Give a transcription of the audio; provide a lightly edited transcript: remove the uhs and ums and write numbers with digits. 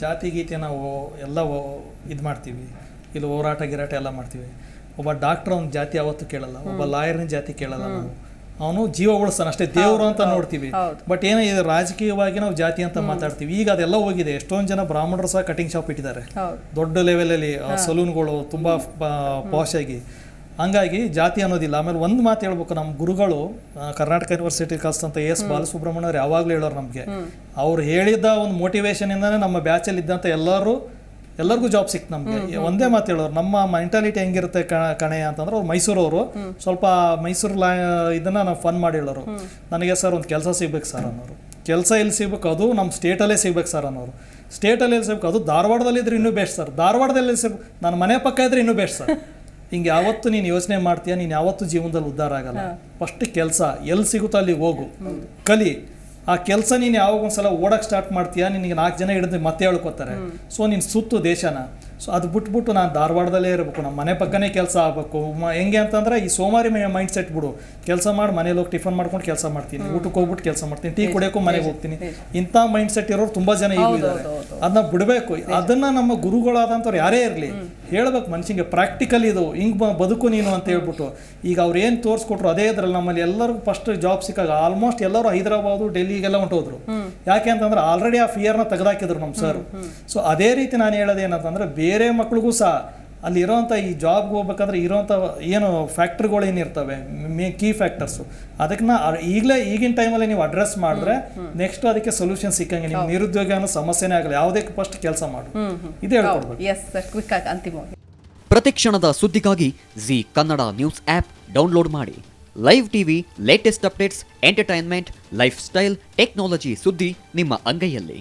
ಜಾತಿ ಗೀತೆ ನಾವು ಎಲ್ಲ ಇದು ಮಾಡ್ತೀವಿ, ಇಲ್ಲಿ ಹೋರಾಟ ಗಿರಾಟ ಎಲ್ಲ ಮಾಡ್ತೀವಿ. ಒಬ್ಬ ಡಾಕ್ಟರ್ ಅವ್ನ ಜಾತಿ ಯಾವತ್ತೂ ಕೇಳಲ್ಲ, ಒಬ್ಬ ಲಾಯರ್ನ ಜಾತಿ ಕೇಳಲ್ಲ. ನಾವು ಅವನು ಜೀವ ಉಳಿಸ್ತಾನೆ ಅಷ್ಟೇ, ದೇವರು ಅಂತ ನೋಡ್ತೀವಿ. ಬಟ್ ಏನೋ ಇದು ರಾಜಕೀಯವಾಗಿ ನಾವು ಜಾತಿ ಅಂತ ಮಾತಾಡ್ತೀವಿ. ಈಗ ಅದೆಲ್ಲ ಹೋಗಿದೆ. ಎಷ್ಟೊಂದು ಜನ ಬ್ರಾಹ್ಮಣರು ಸಹ ಕಟಿಂಗ್ ಶಾಪ್ ಇಟ್ಟಿದ್ದಾರೆ ದೊಡ್ಡ ಲೆವೆಲಲ್ಲಿ, ಸಲೂನ್ಗಳು ತುಂಬ ಪಾಶ್ ಆಗಿ. ಹಂಗಾಗಿ ಜಾತಿ ಅನ್ನೋದಿಲ್ಲ. ಆಮೇಲೆ ಒಂದು ಮಾತು ಹೇಳ್ಬೇಕು, ನಮ್ಮ ಗುರುಗಳು ಕರ್ನಾಟಕ ಯೂನಿವರ್ಸಿಟಿ ಕಲಿಸ್ತಂತ ಎಸ್ ಬಾಲಸುಬ್ರಹ್ಮಣ್ಯ ಅವ್ರು ಯಾವಾಗಲೂ ಹೇಳೋರು ನಮಗೆ. ಅವ್ರು ಹೇಳಿದ ಒಂದು ಮೋಟಿವೇಶನಿಂದನೇ ನಮ್ಮ ಬ್ಯಾಚಲ್ಲಿ ಇದ್ದಂಥ ಎಲ್ಲರಿಗೂ ಜಾಬ್ ಸಿಕ್ತು ನಮಗೆ. ಒಂದೇ ಮಾತು ಹೇಳೋರು, ನಮ್ಮ ಮೆಂಟಾಲಿಟಿ ಹೆಂಗಿರುತ್ತೆ ಕಣೆ ಅಂತಂದ್ರೆ, ಅವ್ರು ಮೈಸೂರವರು ಸ್ವಲ್ಪ ಮೈಸೂರು ಇದನ್ನು ನಾವು ಫನ್ ಮಾಡಿ ಹೇಳೋರು. ನನಗೆ ಸರ್ ಒಂದು ಕೆಲಸ ಸಿಗ್ಬೇಕು ಸರ್ ಅನ್ನೋರು. ಕೆಲಸ ಎಲ್ಲಿ ಸಿಗ್ಬೇಕು? ಅದು ನಮ್ಮ ಸ್ಟೇಟಲ್ಲೇ ಸಿಗ್ಬೇಕು ಸರ್ ಅನ್ನೋರು. ಸ್ಟೇಟಲ್ಲಿ ಎಲ್ಲಿ ಸಿಗ್ಬೇಕು? ಅದು ಧಾರವಾಡದಲ್ಲಿ ಇದ್ರೆ ಇನ್ನೂ ಬೆಸ್ಟ್ ಸರ್. ಧಾರವಾಡದಲ್ಲಿ ಸಿಗ್ಬೇಕು, ನನ್ನ ಮನೆ ಪಕ್ಕ ಇದ್ರೆ ಇನ್ನೂ ಬೆಸ್ಟ್ ಸರ್. ಹಿಂಗೆ ಯಾವತ್ತು ನೀನು ಯೋಚನೆ ಮಾಡ್ತೀಯ, ನೀನು ಯಾವತ್ತೂ ಜೀವನದಲ್ಲಿ ಉದ್ಧಾರ ಆಗಲ್ಲ. ಫಸ್ಟ್ ಕೆಲಸ ಎಲ್ಲಿ ಸಿಗುತ್ತೋ ಅಲ್ಲಿಗೆ ಹೋಗು, ಕಲಿ. ಆ ಕೆಲಸ ನೀನು ಯಾವಾಗ ಒಂದ್ಸಲ ಓಡಕ್ಕೆ ಸ್ಟಾರ್ಟ್ ಮಾಡ್ತೀಯಾ, ನಿನಗೆ 4 ಜನ ಹಿಡಿದು ಮತ್ತೆ ಹೇಳ್ಕೊತಾರೆ. ಸೊ ನೀನು ಸುತ್ತು ದೇಶನ. ಸೊ ಅದು ಬಿಟ್ಬಿಟ್ಟು ನಾನು ಧಾರವಾಡದಲ್ಲೇ ಇರಬೇಕು, ನಮ್ಮ ಮನೆ ಪಕ್ಕನೇ ಕೆಲಸ ಆಗಬೇಕು. ಹೆಂಗೆ ಅಂತಂದರೆ ಈ ಸೋಮಾರಿ ಮೈಂಡ್ ಸೆಟ್ ಬಿಡು. ಕೆಲಸ ಮಾಡಿ ಮನೇಲಿ ಹೋಗಿ ಟಿಫನ್ ಮಾಡ್ಕೊಂಡು ಕೆಲಸ ಮಾಡ್ತೀನಿ, ಊಟಕ್ಕೆ ಹೋಗ್ಬಿಟ್ಟು ಕೆಲಸ ಮಾಡ್ತೀನಿ, ಟೀ ಕುಡಿಯೋಕ್ಕೂ ಮನೆಗೆ ಹೋಗ್ತೀನಿ. ಇಂಥ ಮೈಂಡ್ ಸೆಟ್ ಇರೋರು ತುಂಬ ಜನ ಈಗ ಇದ್ದಾರೆ. ಅದನ್ನ ಬಿಡಬೇಕು. ಅದನ್ನು ನಮ್ಮ ಗುರುಗಳಾದಂಥವ್ರು ಯಾರೇ ಇರಲಿ ಹೇಳ್ಬೇಕು ಮನುಷ್ಯಂಗೆ, ಪ್ರಾಕ್ಟಿಕಲ್ ಇದು ಹಿಂಗೆ ಬದುಕು ನೀನು ಅಂತ ಹೇಳ್ಬಿಟ್ಟು. ಈಗ ಅವ್ರು ಏನು ತೋರಿಸ್ಕೊಟ್ರು ಅದೇ ಇದ್ರಲ್ಲಿ ನಮ್ಮಲ್ಲಿ ಎಲ್ಲರಿಗೂ ಫಸ್ಟ್ ಜಾಬ್ ಸಿಕ್ಕಾಗ ಆಲ್ಮೋಸ್ಟ್ ಎಲ್ಲರೂ ಹೈದರಾಬಾದು ಡೆಲ್ಲಿಗೆಲ್ಲ ಹೊಂಟೋದ್ರು. ಯಾಕೆ ಅಂತಂದ್ರೆ ಆಲ್ರೆಡಿ ಆ ಫಿಯರ್ನ ತೆಗೆದಾಕಿದ್ರು ನಮ್ಮ ಸರ್. ಸೊ ಅದೇ ರೀತಿ ನಾನು ಹೇಳೋದೇನಂತಂದ್ರೆ, ಬೇರೆ ಮಕ್ಳಿಗೂ ಸಹ ಅಲ್ಲಿ ಇರೋವಂಥ ಈ ಜಾಬ್ಗೆ ಹೋಗ್ಬೇಕಾದ್ರೆ ಇರೋವಂಥ ಏನು ಫ್ಯಾಕ್ಟ್ರಿಗಳು ಏನಿರ್ತವೆ, ಕೀ ಫ್ಯಾಕ್ಟರ್ಸು, ಅದನ್ನ ಈಗಿನ ಟೈಮಲ್ಲಿ ನೀವು ಅಡ್ರೆಸ್ ಮಾಡಿದ್ರೆ ನೆಕ್ಸ್ಟ್ ಅದಕ್ಕೆ ಸೊಲ್ಯೂಷನ್ ಸಿಕ್ಕಂಗೆ. ನಿಮ್ಮ ನಿರುದ್ಯೋಗ ಅನ್ನೋ ಸಮಸ್ಯೆನೇ ಆಗಲ್ಲ. ಯಾವುದೇ ಫಸ್ಟ್ ಕೆಲಸ ಮಾಡು, ಇದು ಹೇಳ್ಕೊಡ್ಬೇಕು. ಪ್ರತಿಕ್ಷಣದ ಸುದ್ದಿಗಾಗಿ Zee Kannada news app download ಮಾಡಿ. Live TV, latest updates, entertainment, lifestyle, technology ಸುದ್ದಿ ನಿಮ್ಮ ಅಂಗೈಯಲ್ಲಿ.